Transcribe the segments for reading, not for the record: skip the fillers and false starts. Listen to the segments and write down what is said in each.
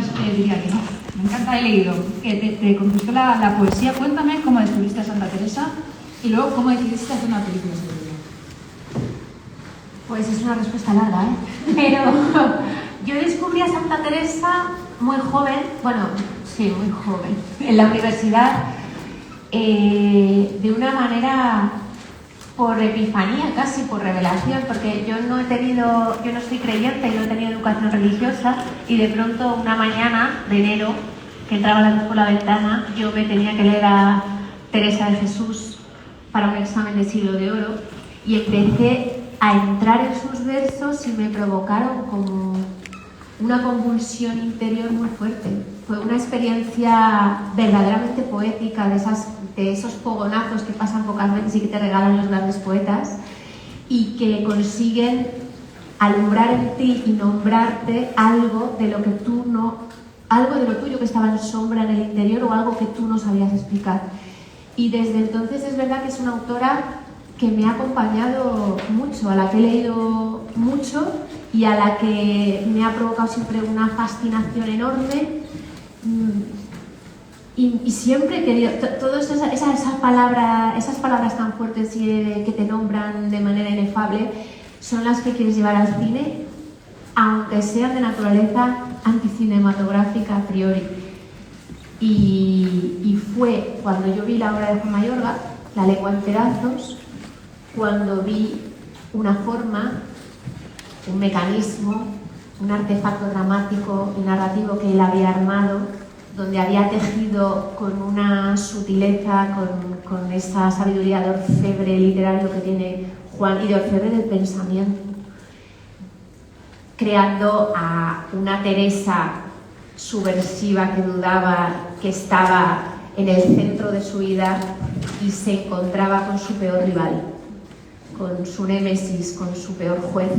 diría que no. Me encanta, he leído que te conquistó la poesía. Cuéntame cómo descubriste a Santa Teresa y luego cómo decidiste hacer una película sobre ella. Pues es una respuesta larga, ¿eh? Pero yo descubrí a Santa Teresa muy joven, bueno, sí, muy joven, en la universidad, de una manera por epifanía, casi por revelación, porque yo no soy creyente y no he tenido educación religiosa, y de pronto una mañana de enero, que entraba la luz por la ventana, yo me tenía que leer a Teresa de Jesús para un examen de Siglo de Oro, y empecé a entrar en sus versos y me provocaron como una convulsión interior muy fuerte. Fue una experiencia verdaderamente poética, de esos fogonazos que pasan pocas veces y que te regalan los grandes poetas, y que consiguen alumbrar en ti y nombrarte algo de lo que tú no, algo de lo tuyo que estaba en sombra en el interior, o algo que tú no sabías explicar. Y desde entonces es verdad que es una autora que me ha acompañado mucho, a la que he leído mucho y a la que me ha provocado siempre una fascinación enorme. Y siempre he querido, todas esas palabras tan fuertes que te nombran de manera inefable, son las que quieres llevar al cine, aunque sean de naturaleza anticinematográfica a priori. Y fue cuando yo vi la obra de Juan Mayorga, La lengua en pedazos, cuando vi una forma, un mecanismo, un artefacto dramático y narrativo que él había armado, donde había tejido con una sutileza, con esa sabiduría de orfebre literario que tiene Juan, y de orfebre del pensamiento, creando a una Teresa subversiva que dudaba, que estaba en el centro de su vida y se encontraba con su peor rival, con su némesis, con su peor juez,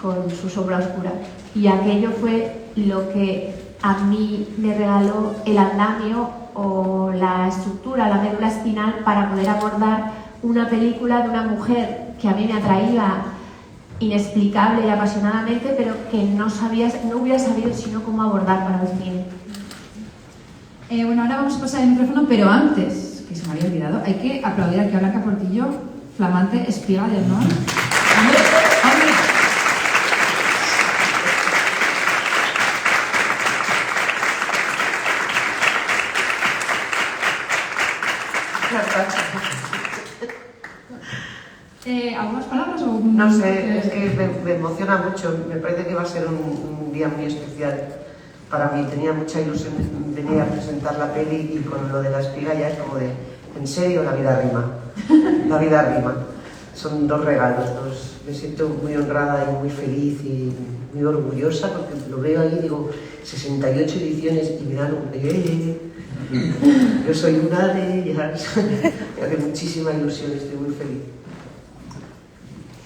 con su sombra oscura. Y aquello fue lo que a mí me regaló el andamio o la estructura, la médula espinal, para poder abordar una película de una mujer que a mí me atraía inexplicable y apasionadamente, pero que no hubiera sabido sino cómo abordar para el cine. Bueno, ahora vamos a pasar el micrófono, pero antes, que se me había olvidado, hay que aplaudir aquí a Blanca Portillo, flamante espiga de honor. ¡Hombre! ¿Algunas palabras o...? No sé, es que me emociona mucho. Me parece que va a ser un día muy especial para mí. Tenía mucha ilusión de venir a presentar la peli, y con lo de la espiga ya es como de, en serio, la vida rima. La vida rima. Son dos regalos. Me siento muy honrada y muy feliz y muy orgullosa, porque lo veo ahí y digo, 68 ediciones y me dan un... Yo soy una de ellas. Me hace muchísima ilusión, estoy muy feliz.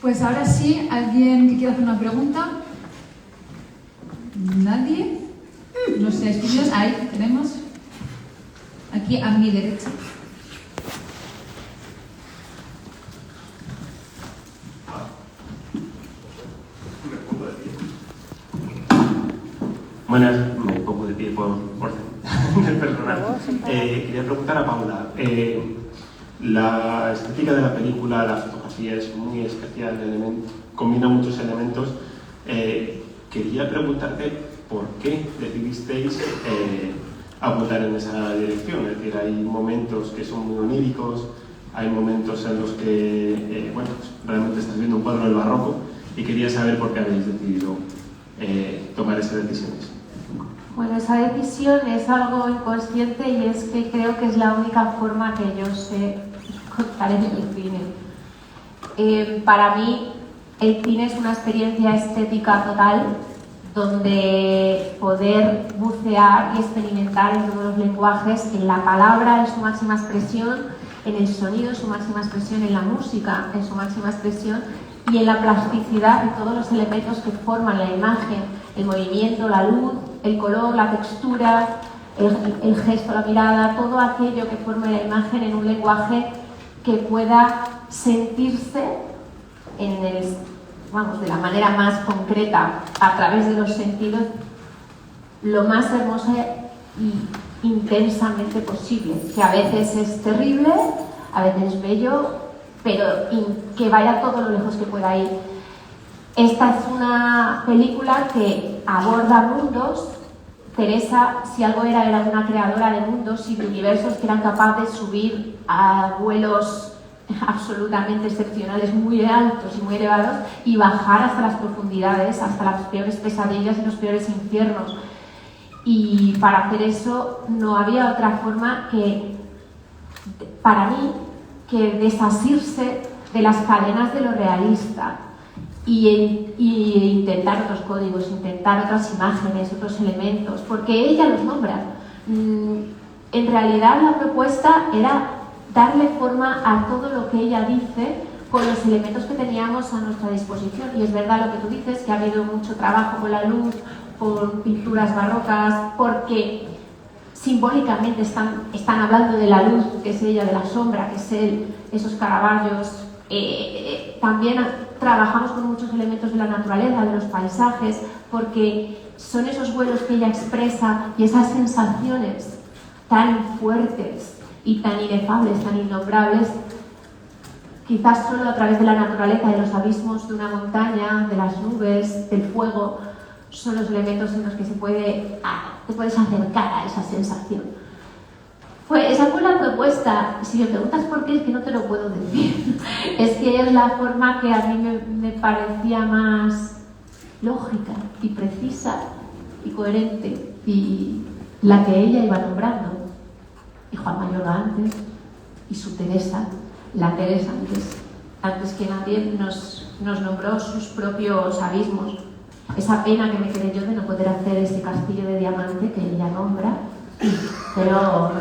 Pues ahora sí, ¿alguien que quiera hacer una pregunta? ¿Nadie? No sé, estudios, ahí tenemos. Aquí a mi derecha. Buenas, me pongo de pie por personal. Quería preguntar a Paula. La estética de la película, la fotografía es muy especial, combina muchos elementos. Quería preguntarte por qué decidisteis apuntar en esa dirección. Es decir, hay momentos que son muy oníricos, hay momentos en los que pues realmente estás viendo un cuadro del barroco, y quería saber por qué habéis decidido tomar esas decisiones. Bueno, esa decisión es algo inconsciente, y es que creo que es la única forma que yo sé contar en el cine. Para mí, el cine es una experiencia estética total, donde poder bucear y experimentar en todos los lenguajes, en la palabra en su máxima expresión, en el sonido en su máxima expresión, en la música en su máxima expresión, y en la plasticidad de todos los elementos que forman la imagen, el movimiento, la luz, el color, la textura, el gesto, la mirada, todo aquello que forme la imagen en un lenguaje que pueda sentirse de la manera más concreta, a través de los sentidos, lo más hermosa y intensamente posible, que a veces es terrible, a veces es bello, pero que vaya todo lo lejos que pueda ir. Esta es una película que aborda mundos. Teresa, si algo era una creadora de mundos y de universos que eran capaces de subir a vuelos absolutamente excepcionales, muy altos y muy elevados, y bajar hasta las profundidades, hasta las peores pesadillas y los peores infiernos. Y para hacer eso no había otra forma que, para mí, que desasirse de las cadenas de lo realista y intentar otros códigos, intentar otras imágenes, otros elementos, porque ella los nombra. En realidad la propuesta era darle forma a todo lo que ella dice con los elementos que teníamos a nuestra disposición. Y es verdad lo que tú dices, que ha habido mucho trabajo con la luz, con pinturas barrocas, porque simbólicamente están hablando de la luz, que es ella, de la sombra, que es él, esos Caravaggios. También trabajamos con muchos elementos de la naturaleza, de los paisajes, porque son esos vuelos que ella expresa y esas sensaciones tan fuertes y tan inefables, tan innombrables, quizás solo a través de la naturaleza, de los abismos de una montaña, de las nubes, del fuego, son los elementos en los que te puedes acercar a esa sensación. Esa fue la propuesta. Si me preguntas por qué, es que no te lo puedo decir. Es que es la forma que a mí me parecía más lógica y precisa y coherente, y la que ella iba nombrando. Y Juan Mayorga antes, y su Teresa, la Teresa antes que nadie nos nombró sus propios abismos. Esa pena que me quedé yo de no poder hacer ese castillo de diamante que ella nombra, pero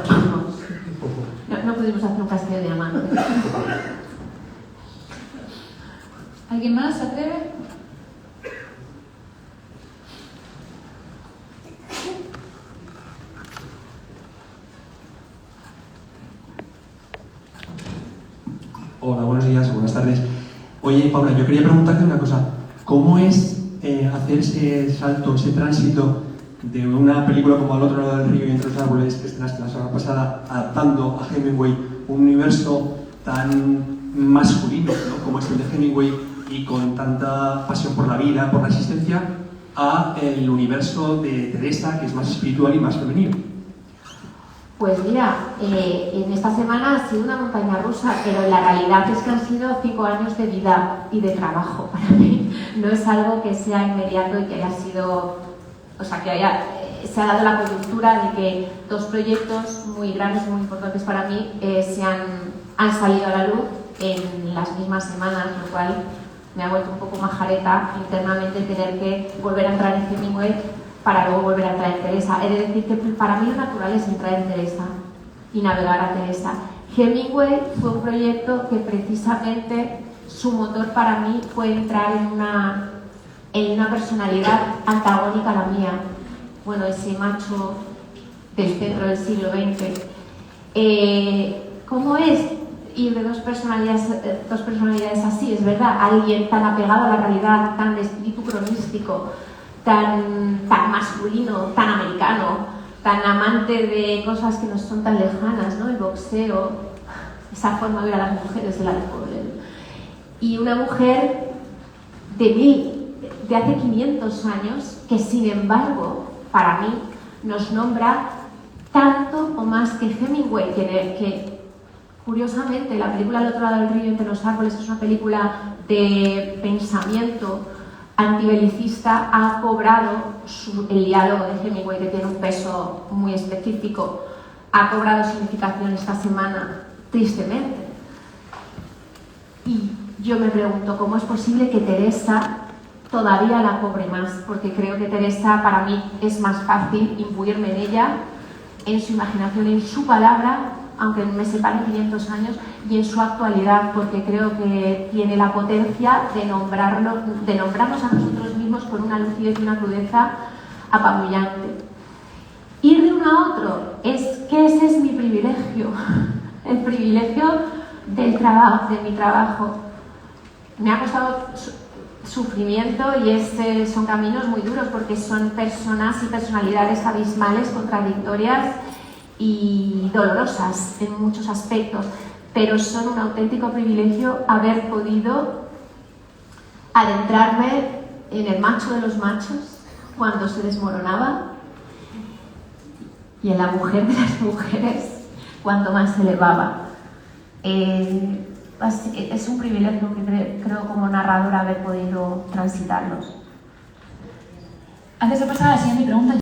no pudimos hacer un castillo de diamante. ¿Alguien más se atreve? Hola, buenos días, buenas tardes. Oye, Paula, yo quería preguntarte una cosa. ¿Cómo es hacer ese salto, ese tránsito de una película como Al otro lado del río y Entre los árboles, que estrenaste la semana pasada, adaptando a Hemingway un universo tan masculino, ¿no?, como es el de Hemingway, y con tanta pasión por la vida, por la existencia, a el universo de Teresa, que es más espiritual y más femenino? Pues mira, en esta semana ha sido una montaña rusa, pero la realidad es que han sido 5 años de vida y de trabajo para mí. No es algo que sea inmediato y que haya sido, o sea, que se ha dado la coyuntura de que 2 proyectos muy grandes y muy importantes para mí han salido a la luz en las mismas semanas, lo cual me ha vuelto un poco majareta internamente tener que volver a entrar en Hemingway para luego volver a entrar en Teresa. He de decir que para mí lo natural es entrar en Teresa y navegar a Teresa. Hemingway fue un proyecto que precisamente su motor para mí fue entrar en una personalidad antagónica a la mía. Bueno, ese macho del centro del siglo XX. ¿Cómo es ir de dos personalidades así? Es verdad, alguien tan apegado a la realidad, tan de espíritu cronístico, tan masculino, tan americano, tan amante de cosas que nos son tan lejanas, ¿no? El boxeo, esa forma de ver a las mujeres del alcohol. Y una mujer de hace 500 años que, sin embargo, para mí nos nombra tanto o más que Hemingway, que curiosamente la película Al otro lado del río, Entre los árboles, es una película de pensamiento antibelicista, ha cobrado el diálogo de Hemingway, que tiene un peso muy específico, ha cobrado significación esta semana, tristemente. Y yo me pregunto cómo es posible que Teresa todavía la cobre más, porque creo que Teresa, para mí, es más fácil imbuirme en ella, en su imaginación, en su palabra, aunque me separen 500 años, y en su actualidad, porque creo que tiene la potencia de nombrarnos a nosotros mismos con una lucidez y una crudeza apabullante. Ir de uno a otro, es que ese es mi privilegio, el privilegio del trabajo, de mi trabajo. Me ha costado sufrimiento y son caminos muy duros porque son personas y personalidades abismales, contradictorias y dolorosas en muchos aspectos, pero son un auténtico privilegio haber podido adentrarme en el macho de los machos cuando se desmoronaba y en la mujer de las mujeres cuando más se elevaba. Es un privilegio que creo como narradora haber podido transitarlos. Antes de pasar a la siguiente pregunta,